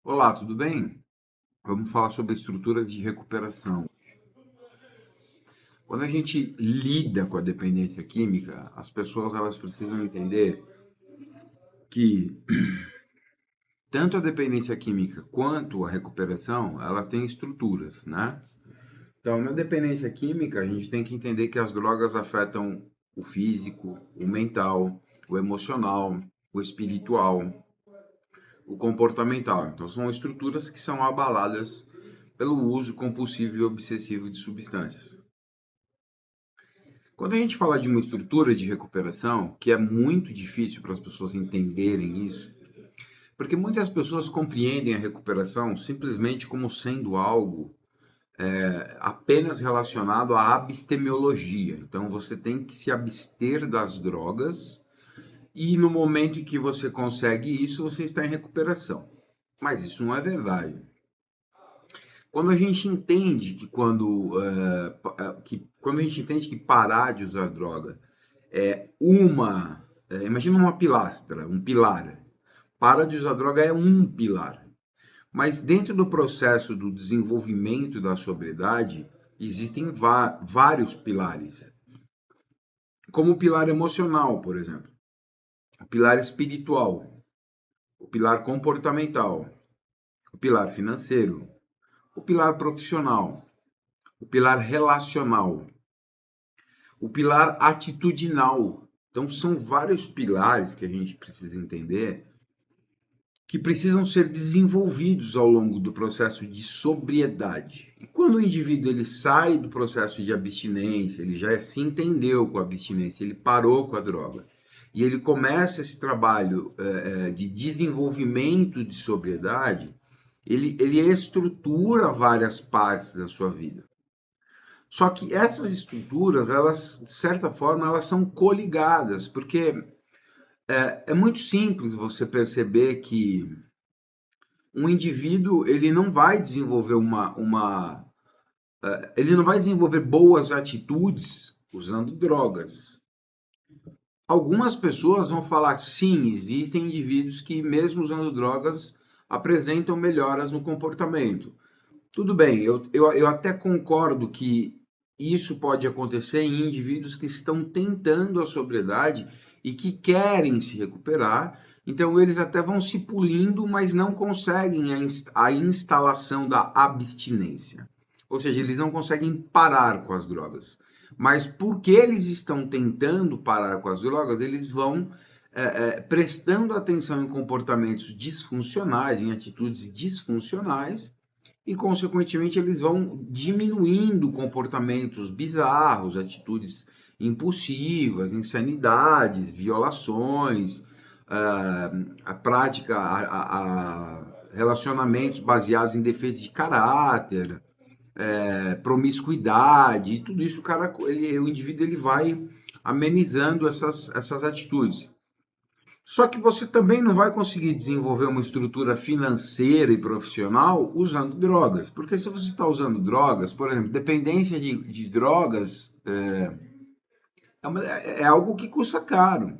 Olá, tudo bem? Vamos falar sobre estruturas de recuperação. Quando a gente lida com a dependência química, as pessoas elas precisam entender que tanto a dependência química quanto a recuperação, elas têm estruturas, né? Então, na dependência química, a gente tem que entender que as drogas afetam o físico, o mental, o emocional, o espiritual, o comportamental. Então, são estruturas que são abaladas pelo uso compulsivo e obsessivo de substâncias. Quando a gente fala de uma estrutura de recuperação, que é muito difícil para as pessoas entenderem isso, porque muitas pessoas compreendem a recuperação simplesmente como sendo algo apenas relacionado à abstemiologia. Então você tem que se abster das drogas e no momento em que você consegue isso, você está em recuperação. Mas isso não é verdade. Quando a gente entende que quando a gente entende que parar de usar droga imagina uma pilastra, um pilar. Para de usar droga é um pilar. Mas dentro do processo do desenvolvimento da sobriedade, existem vários pilares. Como o pilar emocional, por exemplo. O pilar espiritual. O pilar comportamental. O pilar financeiro. O pilar profissional. O pilar relacional. O pilar atitudinal. Então, são vários pilares que a gente precisa entender que precisam ser desenvolvidos ao longo do processo de sobriedade. E quando o indivíduo ele sai do processo de abstinência, ele já se entendeu com a abstinência, ele parou com a droga, e ele começa esse trabalho de desenvolvimento de sobriedade, ele estrutura várias partes da sua vida. Só que essas estruturas, elas, de certa forma, elas são coligadas, porque é muito simples você perceber que um indivíduo ele não vai desenvolver ele não vai desenvolver boas atitudes usando drogas. Algumas pessoas vão falar sim, existem indivíduos que mesmo usando drogas apresentam melhoras no comportamento. Tudo bem, eu até concordo que isso pode acontecer em indivíduos que estão tentando a sobriedade e que querem se recuperar, então eles até vão se polindo, mas não conseguem a instalação da abstinência. Ou seja, eles não conseguem parar com as drogas. Mas porque eles estão tentando parar com as drogas, eles vão prestando atenção em comportamentos disfuncionais, em atitudes disfuncionais, e, consequentemente, eles vão diminuindo comportamentos bizarros, atitudes impulsivas, insanidades, violações, a prática, relacionamentos baseados em defeitos de caráter, promiscuidade, e tudo isso o indivíduo ele vai amenizando essas atitudes. Só que você também não vai conseguir desenvolver uma estrutura financeira e profissional usando drogas. Porque se você está usando drogas, por exemplo, dependência de drogas é algo que custa caro.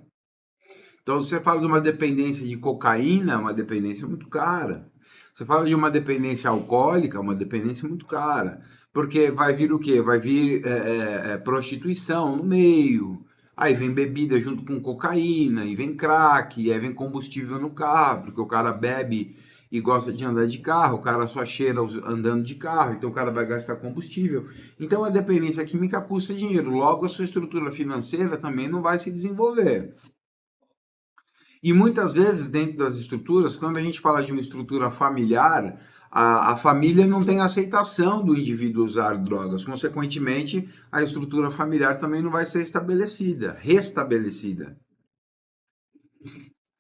Então, se você fala de uma dependência de cocaína, é uma dependência muito cara. Você fala de uma dependência alcoólica, é uma dependência muito cara. Porque vai vir o quê? Vai vir prostituição no meio. Aí vem bebida junto com cocaína, e vem crack, e aí vem combustível no carro, porque o cara bebe e gosta de andar de carro, o cara só cheira andando de carro, então o cara vai gastar combustível. Então a dependência química custa dinheiro, logo a sua estrutura financeira também não vai se desenvolver. E muitas vezes, dentro das estruturas, quando a gente fala de uma estrutura familiar, a família não tem aceitação do indivíduo usar drogas. Consequentemente, a estrutura familiar também não vai ser estabelecida, restabelecida.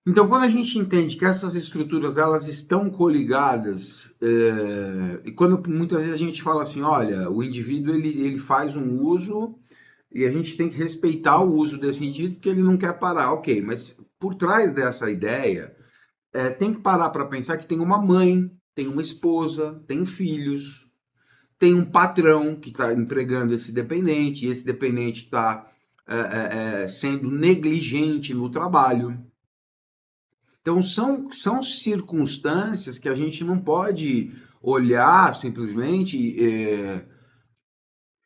Então, quando a gente entende que essas estruturas elas estão coligadas, e quando muitas vezes a gente fala assim, olha, o indivíduo ele faz um uso e a gente tem que respeitar o uso desse indivíduo porque ele não quer parar, ok, mas por trás dessa ideia, tem que parar para pensar que tem uma mãe, tem uma esposa, tem filhos, tem um patrão que está empregando esse dependente, e esse dependente está sendo negligente no trabalho. Então, são circunstâncias que a gente não pode olhar simplesmente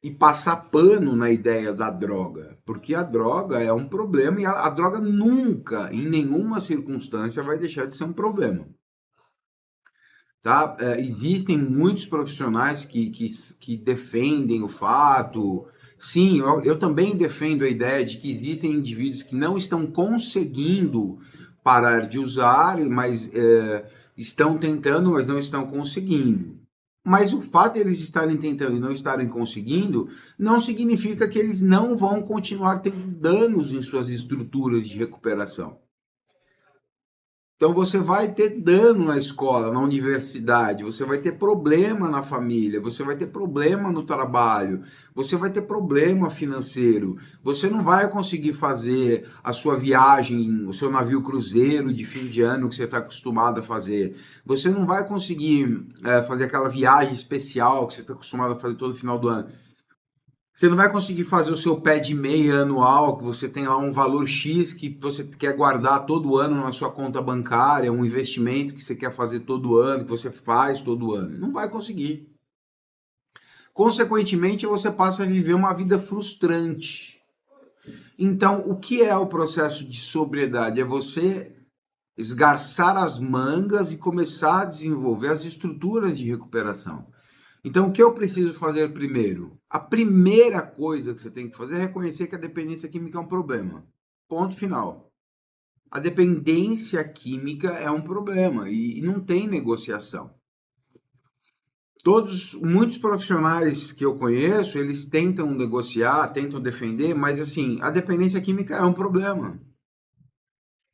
e passar pano na ideia da droga, porque a droga é um problema e a droga nunca, em nenhuma circunstância, vai deixar de ser um problema. Tá? Existem muitos profissionais que defendem o fato. Sim, eu também defendo a ideia de que existem indivíduos que não estão conseguindo parar de usar, mas estão tentando, mas não estão conseguindo. Mas o fato de eles estarem tentando e não estarem conseguindo não significa que eles não vão continuar tendo danos em suas estruturas de recuperação. Então você vai ter dano na escola, na universidade, você vai ter problema na família, você vai ter problema no trabalho, você vai ter problema financeiro, você não vai conseguir fazer a sua viagem, o seu navio cruzeiro de fim de ano que você está acostumado a fazer, você não vai conseguir fazer aquela viagem especial que você está acostumado a fazer todo final do ano. Você não vai conseguir fazer o seu pé de meia anual, que você tem lá um valor X que você quer guardar todo ano na sua conta bancária, um investimento que você quer fazer todo ano, que você faz todo ano. Não vai conseguir. Consequentemente, você passa a viver uma vida frustrante. Então, o que é o processo de sobriedade? É você esgarçar as mangas e começar a desenvolver as estruturas de recuperação. Então, o que eu preciso fazer primeiro? A primeira coisa que você tem que fazer é reconhecer que a dependência química é um problema. Ponto final. A dependência química é um problema e não tem negociação. Muitos profissionais que eu conheço, eles tentam negociar, tentam defender, mas assim, a dependência química é um problema.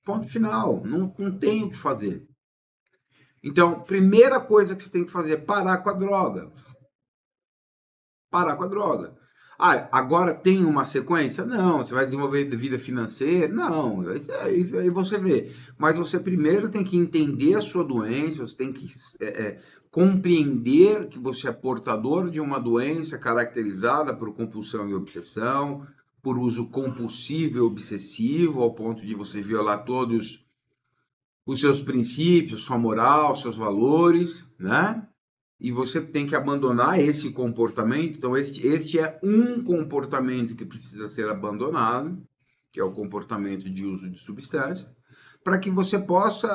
Ponto final. Não tem o que fazer. Então, primeira coisa que você tem que fazer é parar com a droga. Parar com a droga. Ah, agora tem uma sequência? Não. Você vai desenvolver vida financeira? Não. Aí você vê. Mas você primeiro tem que entender a sua doença, você tem que compreender que você é portador de uma doença caracterizada por compulsão e obsessão, por uso compulsivo e obsessivo, ao ponto de você violar todos os seus princípios, sua moral, seus valores, né? E você tem que abandonar esse comportamento. Então, este é um comportamento que precisa ser abandonado, que é o comportamento de uso de substância, para que você possa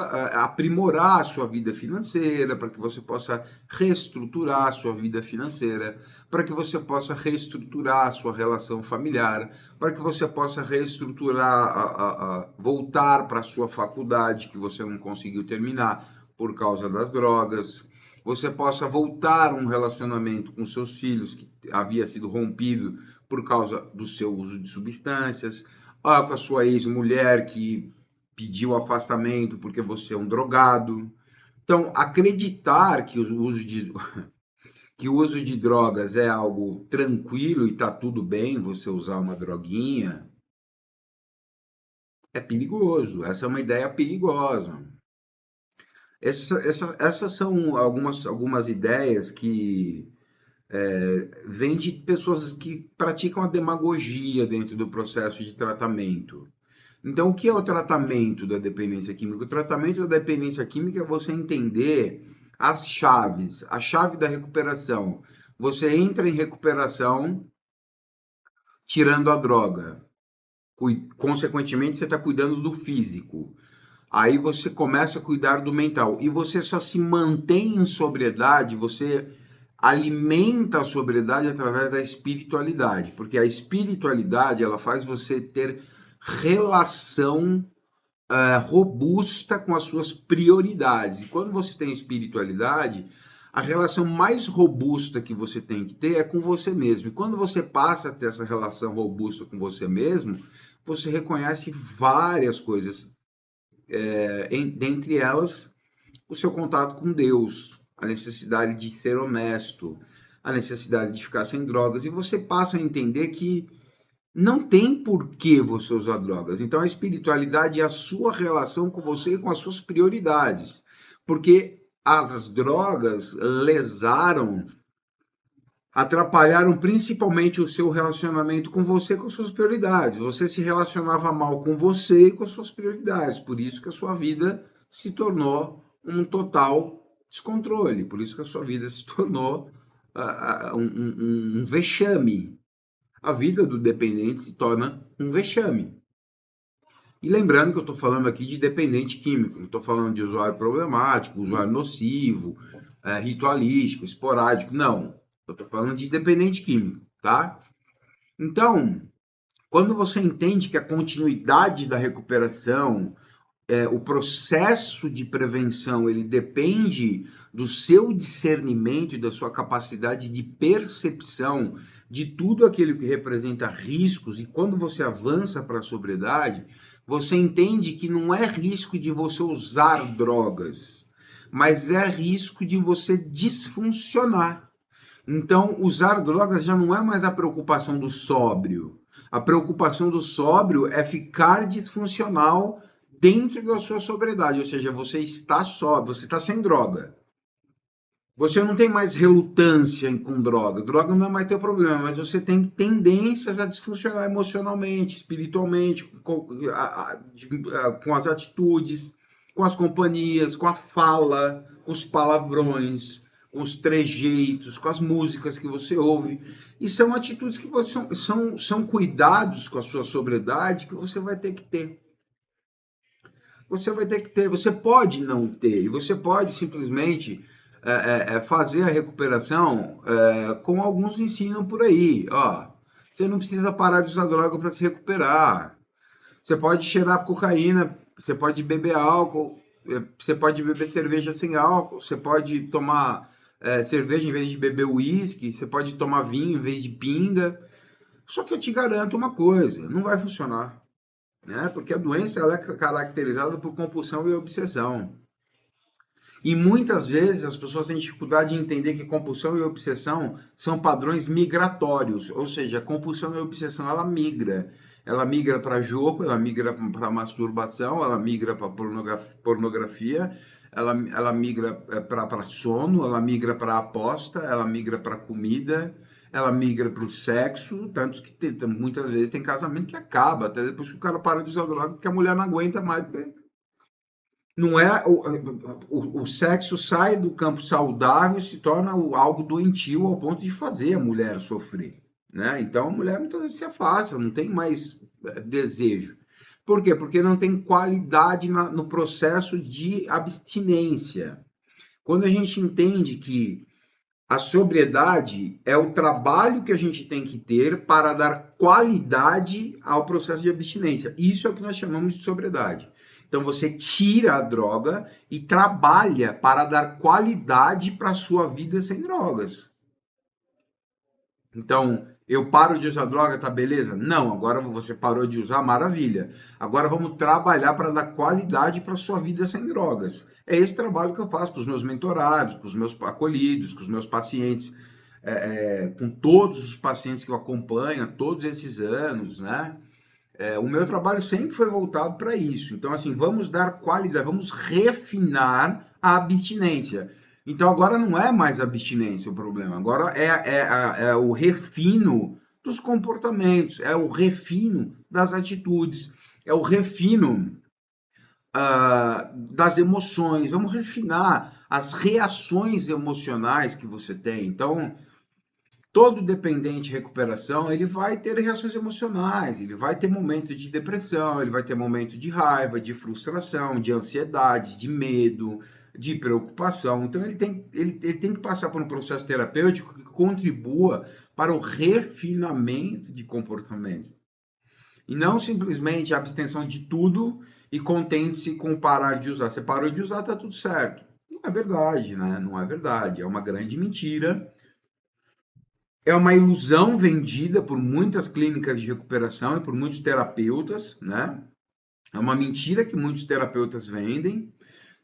aprimorar a sua vida financeira, para que você possa reestruturar a sua vida financeira, para que você possa reestruturar a sua relação familiar, para que você possa reestruturar, voltar para a sua faculdade que você não conseguiu terminar por causa das drogas, você possa voltar um relacionamento com seus filhos que havia sido rompido por causa do seu uso de substâncias, com a sua ex-mulher que pediu afastamento porque você é um drogado. Então, acreditar que que o uso de drogas é algo tranquilo e tá tudo bem você usar uma droguinha é perigoso. Essa é uma ideia perigosa. Essas são algumas ideias que vêm de pessoas que praticam a demagogia dentro do processo de tratamento. Então, o que é o tratamento da dependência química? O tratamento da dependência química é você entender as chaves, a chave da recuperação. Você entra em recuperação tirando a droga. Consequentemente, você está cuidando do físico. Aí você começa a cuidar do mental. E você só se mantém em sobriedade, você alimenta a sobriedade através da espiritualidade. Porque a espiritualidade, ela faz você ter relação robusta com as suas prioridades. E quando você tem espiritualidade, a relação mais robusta que você tem que ter é com você mesmo. E quando você passa a ter essa relação robusta com você mesmo, você reconhece várias coisas, dentre elas o seu contato com Deus, a necessidade de ser honesto, a necessidade de ficar sem drogas, e você passa a entender que não tem por que você usar drogas. Então a espiritualidade é a sua relação com você e com as suas prioridades. Porque as drogas lesaram, atrapalharam principalmente o seu relacionamento com você, com suas prioridades. Você se relacionava mal com você e com as suas prioridades. Por isso que a sua vida se tornou um total descontrole. Por isso que a sua vida se tornou um vexame. A vida do dependente se torna um vexame. E lembrando que eu estou falando aqui de dependente químico, não estou falando de usuário problemático, usuário nocivo, ritualístico, esporádico, não. Eu estou falando de dependente químico, tá? Então, quando você entende que a continuidade da recuperação, o processo de prevenção, ele depende do seu discernimento e da sua capacidade de percepção de tudo aquilo que representa riscos, e quando você avança para a sobriedade, você entende que não é risco de você usar drogas, mas é risco de você disfuncionar. Então, usar drogas já não é mais a preocupação do sóbrio. A preocupação do sóbrio é ficar disfuncional dentro da sua sobriedade, ou seja, você está sóbrio, você está sem droga. Você não tem mais relutância com droga. Droga não é mais teu problema, mas você tem tendências a disfuncionar emocionalmente, espiritualmente, com as atitudes, com as companhias, com a fala, com os palavrões, com os trejeitos, com as músicas que você ouve. E são atitudes que são cuidados com a sua sobriedade que você vai ter que ter. Você vai ter que ter, você pode não ter, e você pode simplesmente fazer a recuperação como alguns ensinam por aí. Ó, você não precisa parar de usar droga para se recuperar. Você pode cheirar cocaína, você pode beber álcool, você pode beber cerveja sem álcool, você pode tomar cerveja em vez de beber uísque, você pode tomar vinho em vez de pinga. Só que eu te garanto uma coisa, não vai funcionar. Né? Porque a doença ela é caracterizada por compulsão e obsessão. E muitas vezes as pessoas têm dificuldade de entender que compulsão e obsessão são padrões migratórios, ou seja, a compulsão e a obsessão ela migra. Ela migra para jogo, ela migra para masturbação, ela migra para pornografia, ela migra para sono, ela migra para aposta, ela migra para comida, ela migra para o sexo, tanto que muitas vezes tem casamento que acaba, até depois que o cara para de usar droga, porque a mulher não aguenta mais, não é o sexo sai do campo saudável e se torna algo doentio ao ponto de fazer a mulher sofrer, né? Então a mulher muitas vezes se afasta, não tem mais desejo. Por quê? Porque não tem qualidade no processo de abstinência. Quando a gente entende que a sobriedade é o trabalho que a gente tem que ter para dar qualidade ao processo de abstinência. Isso é o que nós chamamos de sobriedade. Então você tira a droga e trabalha para dar qualidade para a sua vida sem drogas. Então, eu paro de usar droga, tá beleza? Não, agora você parou de usar, maravilha. Agora vamos trabalhar para dar qualidade para a sua vida sem drogas. É esse trabalho que eu faço com os meus mentorados, com os meus acolhidos, com os meus pacientes, com todos os pacientes que eu acompanho há todos esses anos, né? O meu trabalho sempre foi voltado para isso. Então, assim, vamos dar qualidade, vamos refinar a abstinência. Então, agora não é mais abstinência o problema, agora é o refino dos comportamentos, é o refino das atitudes, é o refino das emoções. Vamos refinar as reações emocionais que você tem. Então, todo dependente de recuperação, ele vai ter reações emocionais, ele vai ter momento de depressão, ele vai ter momento de raiva, de frustração, de ansiedade, de medo, de preocupação. Então ele tem que passar por um processo terapêutico que contribua para o refinamento de comportamento. E não simplesmente a abstenção de tudo e contente-se com parar de usar. Você parou de usar, tá tudo certo. Não é verdade, né? Não é verdade. É uma grande mentira. É uma ilusão vendida por muitas clínicas de recuperação e por muitos terapeutas, né? É uma mentira que muitos terapeutas vendem,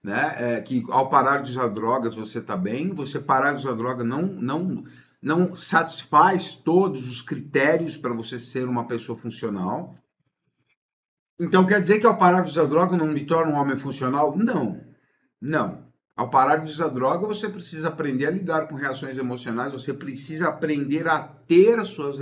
né? Que ao parar de usar drogas você está bem. Você parar de usar droga não satisfaz todos os critérios para você ser uma pessoa funcional. Então quer dizer que ao parar de usar droga eu não me torno um homem funcional? Não, não. Ao parar de usar droga, você precisa aprender a lidar com reações emocionais, você precisa aprender a ter as suas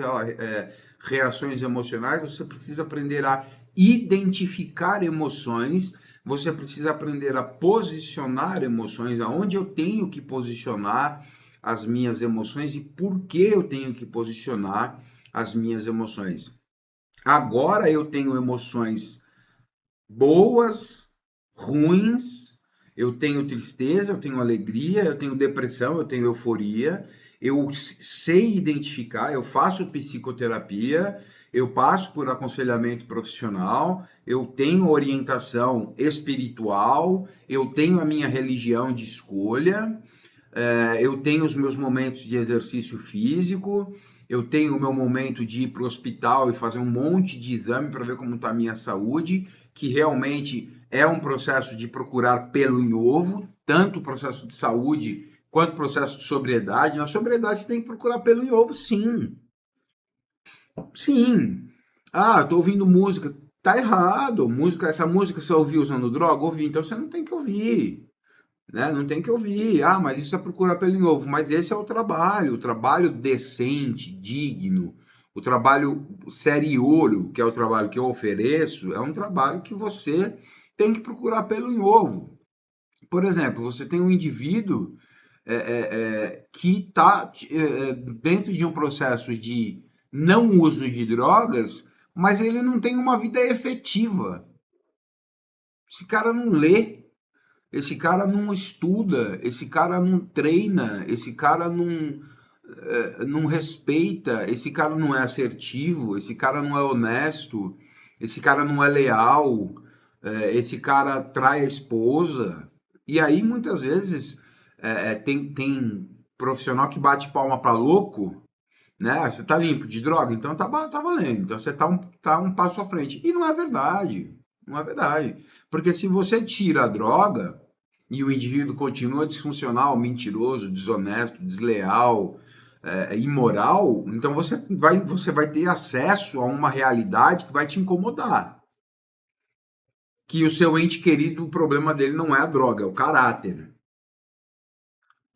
reações emocionais, você precisa aprender a identificar emoções, você precisa aprender a posicionar emoções, aonde eu tenho que posicionar as minhas emoções e por que eu tenho que posicionar as minhas emoções. Agora eu tenho emoções boas, ruins, eu tenho tristeza, eu tenho alegria, eu tenho depressão, eu tenho euforia, eu sei identificar, eu faço psicoterapia, eu passo por aconselhamento profissional, eu tenho orientação espiritual, eu tenho a minha religião de escolha, eu tenho os meus momentos de exercício físico, eu tenho o meu momento de ir para o hospital e fazer um monte de exame para ver como está a minha saúde, que realmente é um processo de procurar pelo em ovo, tanto o processo de saúde quanto o processo de sobriedade. Na sobriedade você tem que procurar pelo em ovo, sim. Sim. Ah, tô ouvindo música. Tá errado. Música, essa música você ouviu usando droga? Ouvi, então você não tem que ouvir, né? Não tem que ouvir. Ah, mas isso é procurar pelo novo. Mas esse é o trabalho decente, digno, o trabalho seriolo, que é o trabalho que eu ofereço, é um trabalho que você tem que procurar pelo novo. Por exemplo, você tem um indivíduo que está dentro de um processo de não uso de drogas, mas ele não tem uma vida efetiva. Esse cara não lê, esse cara não estuda, esse cara não treina, esse cara não respeita, esse cara não é assertivo, esse cara não é honesto, esse cara não é leal, esse cara trai a esposa. E aí, muitas vezes, tem profissional que bate palma para louco, né? Você tá limpo de droga, então tá valendo. Então você tá um passo à frente. E não é verdade. Não é verdade. Porque se você tira a droga e o indivíduo continua disfuncional, mentiroso, desonesto, desleal, imoral, então você vai ter acesso a uma realidade que vai te incomodar. Que o seu ente querido, o problema dele não é a droga, é o caráter.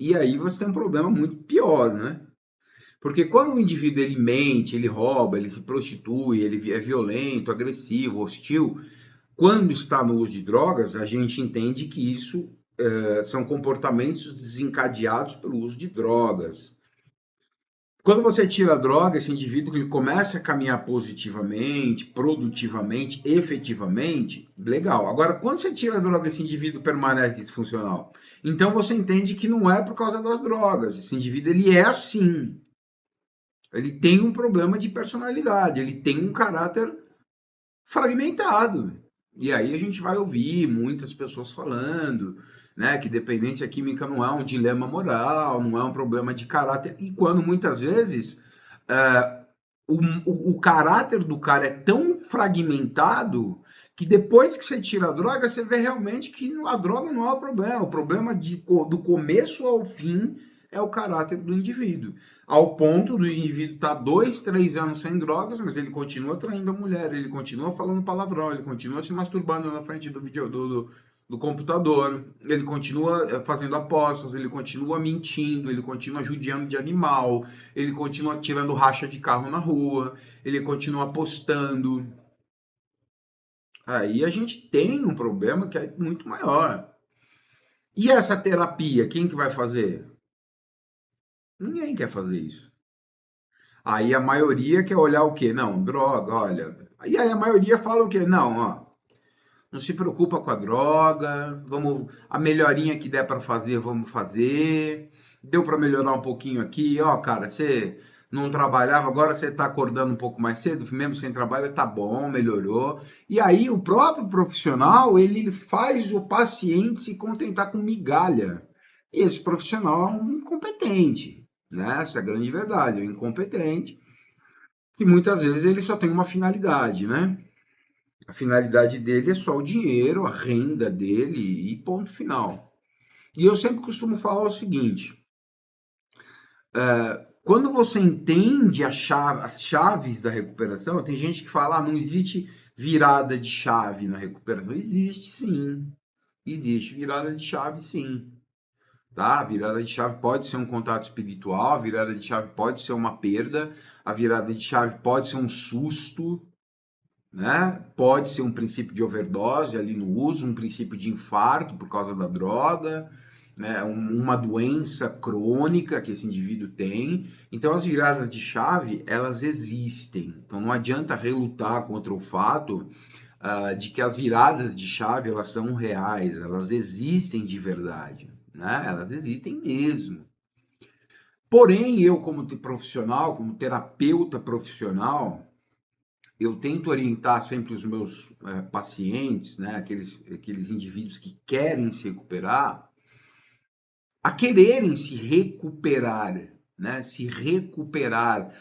E aí você tem um problema muito pior, né? Porque quando o indivíduo ele mente, ele rouba, ele se prostitui, ele é violento, agressivo, hostil, quando está no uso de drogas, a gente entende que isso são comportamentos desencadeados pelo uso de drogas. Quando você tira a droga, esse indivíduo ele começa a caminhar positivamente, produtivamente, efetivamente, legal. Agora, quando você tira a droga, esse indivíduo permanece disfuncional. Então você entende que não é por causa das drogas. Esse indivíduo ele é assim. Ele tem um problema de personalidade, ele tem um caráter fragmentado. E aí a gente vai ouvir muitas pessoas falando, né, que dependência química não é um dilema moral, não é um problema de caráter. E quando muitas vezes é, o caráter do cara é tão fragmentado que depois que você tira a droga, você vê realmente que a droga não é o problema. O problema do começo ao fim é o caráter do indivíduo. Ao ponto do indivíduo estar 2, 3 anos sem drogas, mas ele continua traindo a mulher, ele continua falando palavrão, ele continua se masturbando na frente do computador, ele continua fazendo apostas, ele continua mentindo, ele continua judiando de animal, ele continua tirando racha de carro na rua, ele continua apostando. Aí a gente tem um problema que é muito maior. E essa terapia, quem que vai fazer? Ninguém quer fazer isso. Aí a maioria quer olhar o quê? Não, droga, olha. E aí a maioria fala o quê? Não, ó, não se preocupa com a droga, vamos, a melhorinha que der para fazer, vamos fazer. Deu para melhorar um pouquinho aqui, ó, cara, você não trabalhava, agora você está acordando um pouco mais cedo, mesmo sem trabalho, tá bom, melhorou. E aí o próprio profissional, ele faz o paciente se contentar com migalha. E esse profissional é um incompetente, né? Essa é a grande verdade, é um incompetente. E muitas vezes ele só tem uma finalidade, né? A finalidade dele é só o dinheiro, a renda dele e ponto final. E eu sempre costumo falar o seguinte: quando você entende as chaves da recuperação, tem gente que fala, não existe virada de chave na recuperação. Existe sim, existe virada de chave sim. Tá? A virada de chave pode ser um contato espiritual, a virada de chave pode ser uma perda, a virada de chave pode ser um susto, né? Pode ser um princípio de overdose ali no uso, um princípio de infarto por causa da droga, né? Uma doença crônica que esse indivíduo tem. Então as viradas de chave, elas existem. Então não adianta relutar contra o fato de que as viradas de chave, elas são reais, elas existem de verdade, né? Elas existem mesmo. Porém, eu como profissional, como terapeuta profissional, eu tento orientar sempre os meus pacientes, né, aqueles indivíduos que querem se recuperar, a quererem se recuperar, né, se recuperar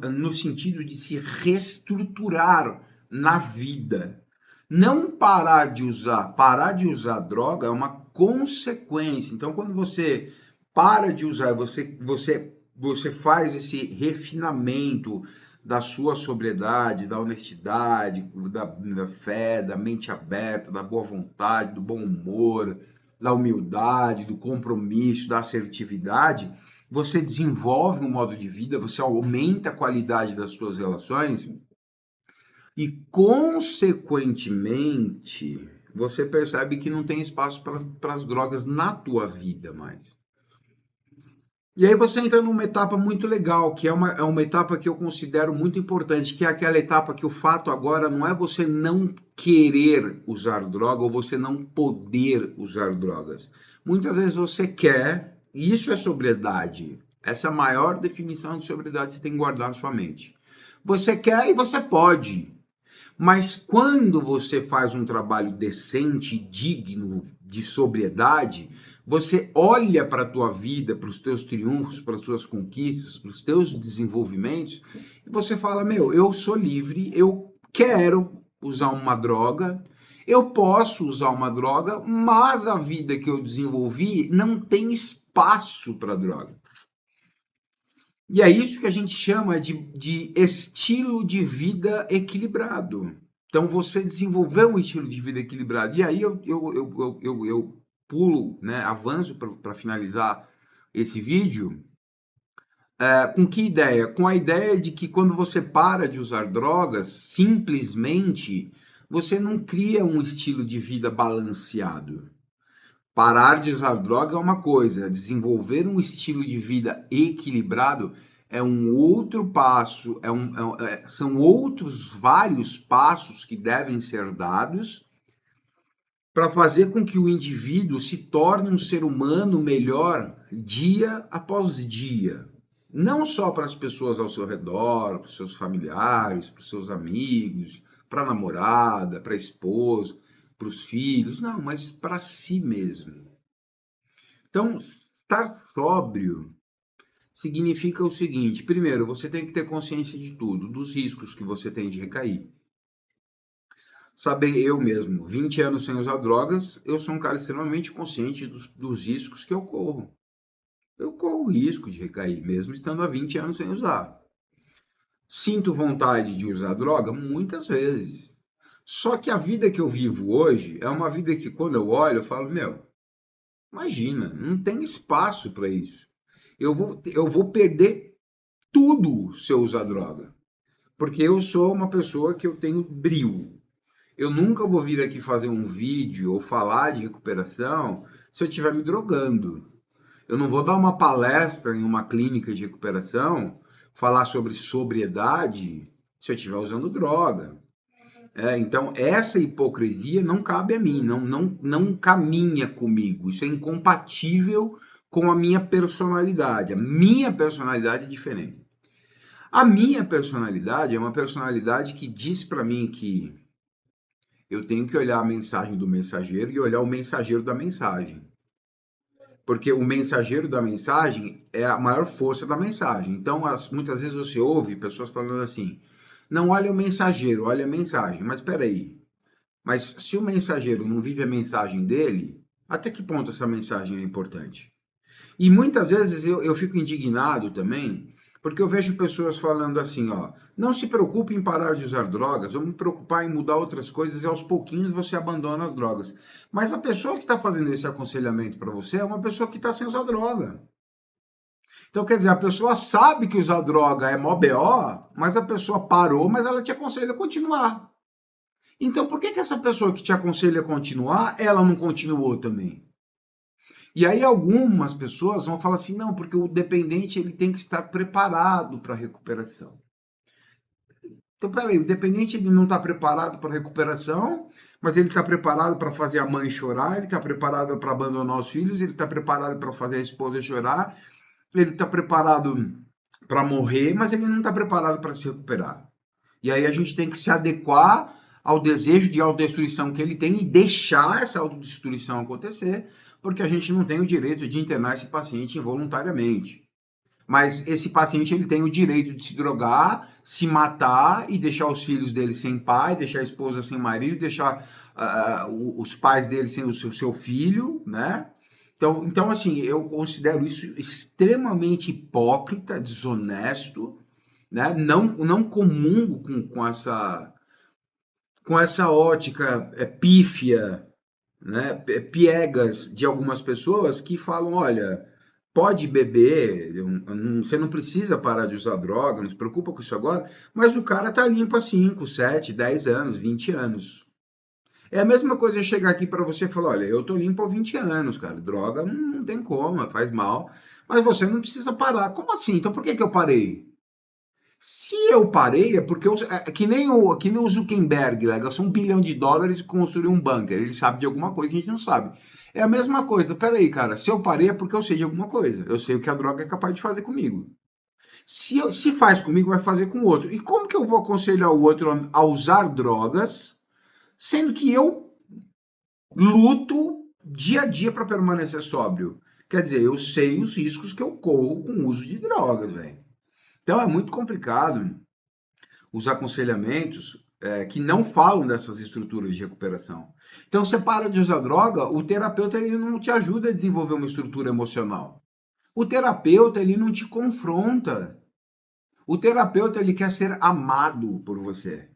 no sentido de se reestruturar na vida. Não parar de usar droga é uma consequência. Então, quando você para de usar, você faz esse refinamento da sua sobriedade, da honestidade, da fé, da mente aberta, da boa vontade, do bom humor, da humildade, do compromisso, da assertividade, você desenvolve um modo de vida, você aumenta a qualidade das suas relações e, consequentemente, você percebe que não tem espaço para as drogas na tua vida mais. E aí você entra numa etapa muito legal, que é uma etapa que eu considero muito importante, que é aquela etapa que o fato agora não é você não querer usar droga ou você não poder usar drogas. Muitas vezes você quer, e isso é sobriedade. Essa é a maior definição de sobriedade que você tem que guardar na sua mente. Você quer e você pode. Mas quando você faz um trabalho decente, digno de sobriedade, você olha para a tua vida, para os teus triunfos, para as tuas conquistas, para os teus desenvolvimentos, e você fala, meu, eu sou livre, eu quero usar uma droga, eu posso usar uma droga, mas a vida que eu desenvolvi não tem espaço para droga. E é isso que a gente chama de estilo de vida equilibrado. Então, você desenvolveu um estilo de vida equilibrado. E aí eu pulo, né, avanço para finalizar esse vídeo. Com que ideia? Com a ideia de que quando você para de usar drogas, simplesmente você não cria um estilo de vida balanceado. Parar de usar droga é uma coisa, desenvolver um estilo de vida equilibrado é um outro passo, são outros vários passos que devem ser dados para fazer com que o indivíduo se torne um ser humano melhor dia após dia. Não só para as pessoas ao seu redor, para os seus familiares, para os seus amigos, para a namorada, para a esposa, para os filhos, não, mas para si mesmo. Então, estar sóbrio significa o seguinte: primeiro, você tem que ter consciência de tudo, dos riscos que você tem de recair. Saber eu mesmo, 20 anos sem usar drogas, eu sou um cara extremamente consciente dos riscos que eu corro. Eu corro o risco de recair, mesmo estando há 20 anos sem usar. Sinto vontade de usar droga? Muitas vezes. Só que a vida que eu vivo hoje é uma vida que, quando eu olho, eu falo, meu, imagina, não tem espaço para isso. Eu vou perder tudo se eu usar droga. Porque eu sou uma pessoa que eu tenho brio. Eu nunca vou vir aqui fazer um vídeo ou falar de recuperação se eu estiver me drogando. Eu não vou dar uma palestra em uma clínica de recuperação, falar sobre sobriedade se eu estiver usando droga. Então, essa hipocrisia não cabe a mim, não caminha comigo. Isso é incompatível com a minha personalidade. A minha personalidade é diferente. A minha personalidade é uma personalidade que diz para mim que eu tenho que olhar a mensagem do mensageiro e olhar o mensageiro da mensagem. Porque o mensageiro da mensagem é a maior força da mensagem. Então, muitas vezes você ouve pessoas falando assim: não olha o mensageiro, olha a mensagem. Mas espera aí. Mas se o mensageiro não vive a mensagem dele, até que ponto essa mensagem é importante? E muitas vezes eu fico indignado também, porque eu vejo pessoas falando assim, ó, não se preocupe em parar de usar drogas, vamos me preocupar em mudar outras coisas e aos pouquinhos você abandona as drogas. Mas a pessoa que está fazendo esse aconselhamento para você é uma pessoa que está sem usar droga. Então, quer dizer, a pessoa sabe que usar droga é mó BO, mas a pessoa parou, mas ela te aconselha a continuar. Então, por que que essa pessoa que te aconselha a continuar, ela não continuou também? E aí algumas pessoas vão falar assim, não, porque o dependente ele tem que estar preparado para a recuperação. Então, peraí, o dependente ele não está preparado para a recuperação, mas ele está preparado para fazer a mãe chorar, ele está preparado para abandonar os filhos, ele está preparado para fazer a esposa chorar, ele está preparado para morrer, mas ele não está preparado para se recuperar. E aí a gente tem que se adequar ao desejo de autodestruição que ele tem e deixar essa autodestruição acontecer, porque a gente não tem o direito de internar esse paciente involuntariamente. Mas esse paciente ele tem o direito de se drogar, se matar e deixar os filhos dele sem pai, deixar a esposa sem marido, deixar os pais dele sem o seu filho, né? Então, assim, eu considero isso extremamente hipócrita, desonesto, né? Não comungo com essa ótica pífia, né? Piegas de algumas pessoas que falam, olha, pode beber, você não precisa parar de usar droga, não se preocupa com isso agora, mas o cara tá limpo há 5, 7, 10 anos, 20 anos. É a mesma coisa eu chegar aqui para você e falar, olha, eu tô limpo há 20 anos, cara, droga não tem como, faz mal, mas você não precisa parar. Como assim? Então por que que eu parei? Se eu parei, é porque que nem o Zuckerberg, né? Gastou US$ 1 bilhão e construiu um bunker. Ele sabe de alguma coisa que a gente não sabe. É a mesma coisa. Peraí, cara, se eu parei é porque eu sei de alguma coisa. Eu sei o que a droga é capaz de fazer comigo. Se faz comigo, vai fazer com o outro. E como que eu vou aconselhar o outro a usar drogas, sendo que eu luto dia a dia para permanecer sóbrio? Quer dizer, eu sei os riscos que eu corro com o uso de drogas, velho. Então é muito complicado os aconselhamentos que não falam dessas estruturas de recuperação. Então, você para de usar droga, o terapeuta ele não te ajuda a desenvolver uma estrutura emocional. O terapeuta ele não te confronta. O terapeuta ele quer ser amado por você.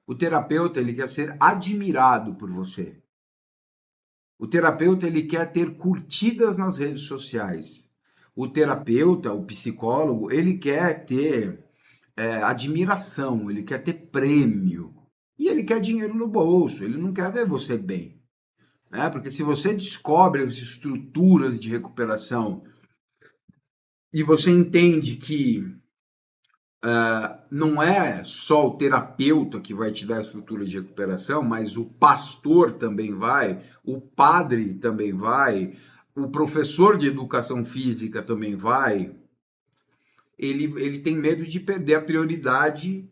O terapeuta ele quer ser admirado por você. O terapeuta ele quer ter curtidas nas redes sociais. O terapeuta, o psicólogo, ele quer ter admiração, ele quer ter prêmio. E ele quer dinheiro no bolso, ele não quer ver você bem. Né? Porque se você descobre as estruturas de recuperação e você entende que não é só o terapeuta que vai te dar a estrutura de recuperação, mas o pastor também vai, o padre também vai, o professor de educação física também vai, ele tem medo de perder a prioridade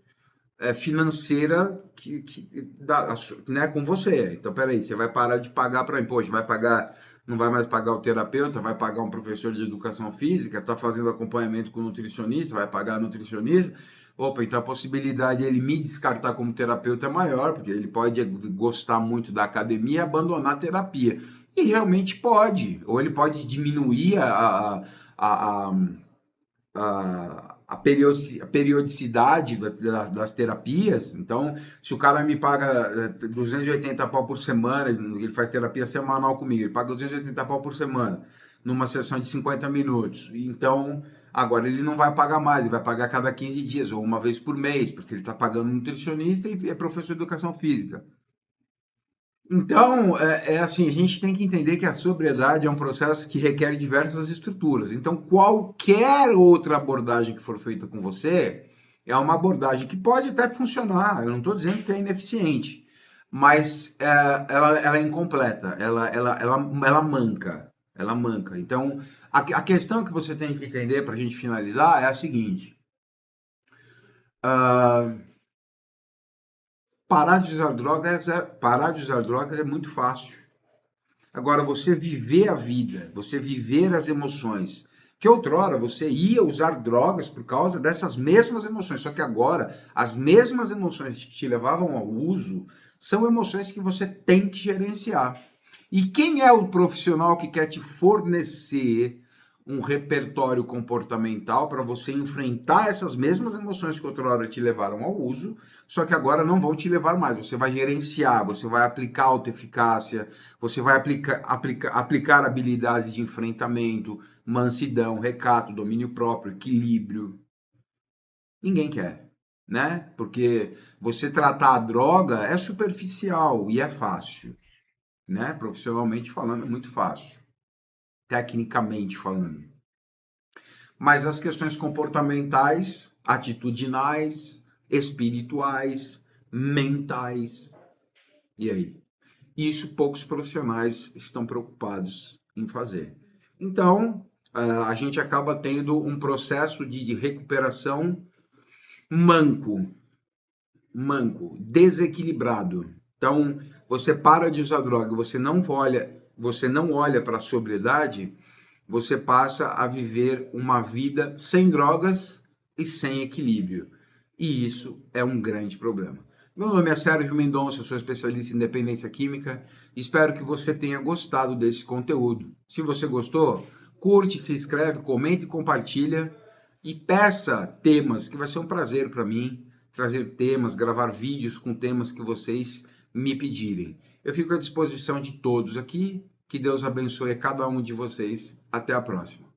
financeira né, com você. Então, peraí, você vai parar de pagar para mim, poxa, vai pagar, não vai mais pagar o terapeuta, vai pagar um professor de educação física, está fazendo acompanhamento com o nutricionista, vai pagar a nutricionista. Opa, então a possibilidade de ele me descartar como terapeuta é maior, porque ele pode gostar muito da academia e abandonar a terapia. E realmente pode, ou ele pode diminuir a periodicidade das terapias. Então, se o cara me paga 280 pau por semana, ele faz terapia semanal comigo, ele paga 280 pau por semana, numa sessão de 50 minutos. Então, agora ele não vai pagar mais, ele vai pagar cada 15 dias ou uma vez por mês, porque ele está pagando nutricionista e é professor de educação física. Então, assim, a gente tem que entender que a sobriedade é um processo que requer diversas estruturas. Então, qualquer outra abordagem que for feita com você é uma abordagem que pode até funcionar. Eu não estou dizendo que é ineficiente, mas ela é incompleta, ela manca, ela manca. Então, a questão que você tem que entender para a gente finalizar é a seguinte. Parar de usar drogas é muito fácil. Agora, você viver a vida, você viver as emoções, que outrora você ia usar drogas por causa dessas mesmas emoções, só que agora as mesmas emoções que te levavam ao uso são emoções que você tem que gerenciar. E quem é o profissional que quer te fornecer um repertório comportamental para você enfrentar essas mesmas emoções que outrora te levaram ao uso, só que agora não vão te levar mais. Você vai gerenciar, você vai aplicar autoeficácia, você vai aplicar habilidades de enfrentamento, mansidão, recato, domínio próprio, equilíbrio. Ninguém quer, né? Porque você tratar a droga é superficial e é fácil, né? Profissionalmente falando, é muito fácil. Tecnicamente falando. Mas as questões comportamentais, atitudinais, espirituais, mentais, e aí? Isso poucos profissionais estão preocupados em fazer. Então, a gente acaba tendo um processo de recuperação manco, desequilibrado. Então, você para de usar droga, você não olha para a sobriedade, você passa a viver uma vida sem drogas e sem equilíbrio. E isso é um grande problema. Meu nome é Sérgio Mendonça, eu sou especialista em dependência química. Espero que você tenha gostado desse conteúdo. Se você gostou, curte, se inscreve, comente e compartilha. E peça temas, que vai ser um prazer para mim trazer temas, gravar vídeos com temas que vocês me pedirem. Eu fico à disposição de todos aqui. Que Deus abençoe a cada um de vocês. Até a próxima.